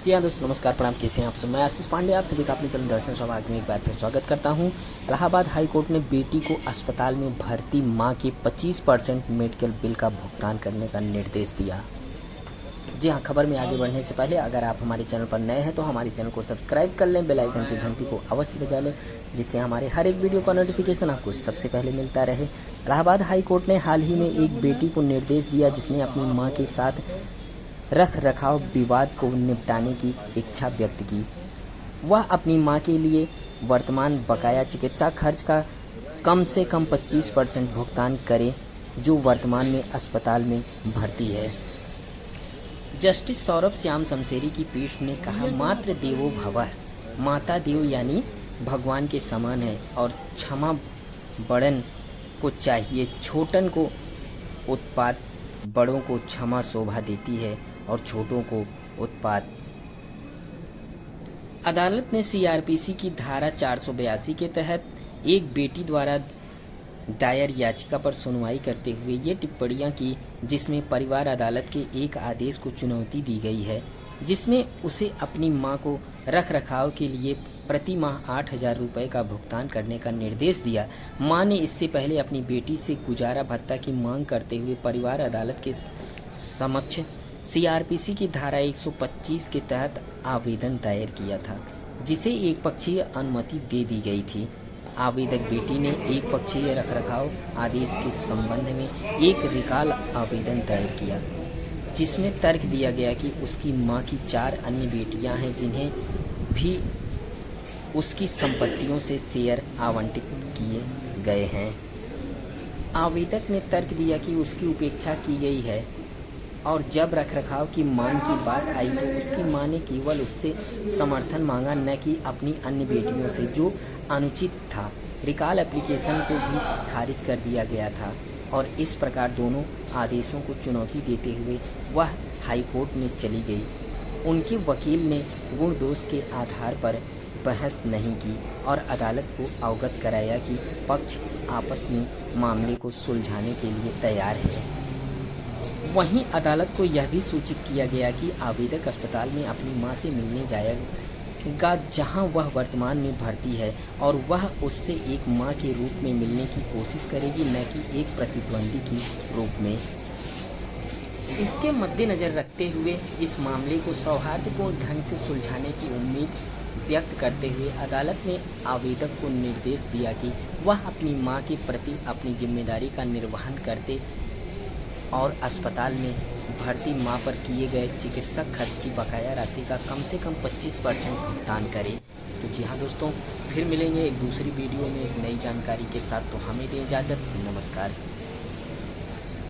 जी हाँ दोस्तों, नमस्कार, प्रणाम। कैसे हैं आप सब? मैं आशीष पांडे आप सभी का अपने चैनल दर्शन सौभाग्य में एक बार फिर स्वागत करता हूं। इलाहाबाद हाई कोर्ट ने बेटी को अस्पताल में भर्ती मां के 25% मेडिकल बिल का भुगतान करने का निर्देश दिया। जी हाँ, खबर में आगे बढ़ने से पहले अगर आप हमारे चैनल पर नए हैं तो हमारे चैनल को सब्सक्राइब कर लें, बेल आइकन की घंटी को अवश्य बजा लें, जिससे हमारे हर एक वीडियो का नोटिफिकेशन आपको सबसे पहले मिलता रहे। इलाहाबाद हाई कोर्ट ने हाल ही में एक बेटी को निर्देश दिया जिसने अपनी मां के साथ रख रखाव विवाद को निपटाने की इच्छा व्यक्त की। वह अपनी मां के लिए वर्तमान बकाया चिकित्सा खर्च का कम से कम 25% भुगतान करे, जो वर्तमान में अस्पताल में भर्ती है। जस्टिस सौरभ श्याम शमशेरी की पीठ ने कहा, मात्र देवो भवः, माता देव यानी भगवान के समान है और क्षमा बड़न को चाहिए, छोटन को उत्पात, बड़ों को क्षमा शोभा देती है और छोटों को उत्पात। अदालत ने सीआरपीसी की धारा 482 के तहत एक बेटी द्वारा दायर याचिका पर सुनवाई करते हुए ये टिप्पणियां की, जिसमें परिवार अदालत के एक आदेश को चुनौती दी गई है, जिसमें उसे अपनी मां को रख रखाव के लिए प्रति माह 8,000 रुपये का भुगतान करने का निर्देश दिया। मां ने इससे पहले अपनी बेटी से गुजारा भत्ता की मांग करते हुए परिवार अदालत के समक्ष सीआरपीसी की धारा 125 के तहत आवेदन दायर किया था, जिसे एक पक्षीय अनुमति दे दी गई थी। आवेदक बेटी ने एक पक्षीय रखरखाव आदेश के संबंध में एक रिकाल आवेदन दायर किया, जिसमें तर्क दिया गया कि उसकी मां की 4 अन्य बेटियां हैं जिन्हें भी उसकी संपत्तियों से शेयर आवंटित किए गए हैं। आवेदक ने तर्क दिया कि उसकी उपेक्षा की गई है और जब रखरखाव की मांग की बात आई तो उसकी मां ने केवल उससे समर्थन मांगा, न कि अपनी अन्य बेटियों से, जो अनुचित था। रिकाल एप्लीकेशन को भी खारिज कर दिया गया था और इस प्रकार दोनों आदेशों को चुनौती देते हुए वह हाईकोर्ट में चली गई। उनके वकील ने गुण दोष के आधार पर बहस नहीं की और अदालत को अवगत कराया कि पक्ष आपस में मामले को सुलझाने के लिए तैयार है। वहीं अदालत को यह भी सूचित किया गया कि आवेदक अस्पताल में अपनी मां से मिलने जाएगा, जहां वह वर्तमान में भर्ती है, और वह उससे एक मां के रूप में मिलने की कोशिश करेगी, न कि एक प्रतिद्वंदी के रूप में। इसके मद्देनजर रखते हुए इस मामले को सौहार्दपूर्ण ढंग से सुलझाने की उम्मीद व्यक्त करते हुए अदालत ने आवेदक को निर्देश दिया कि वह अपनी मां के प्रति अपनी जिम्मेदारी का निर्वहन करते और अस्पताल में भर्ती मां पर किए गए चिकित्सा खर्च की बकाया राशि का कम से कम 25% भुगतान करे। तो जी हाँ दोस्तों, फिर मिलेंगे एक दूसरी वीडियो में एक नई जानकारी के साथ। तो हमें दें इजाज़त। नमस्कार।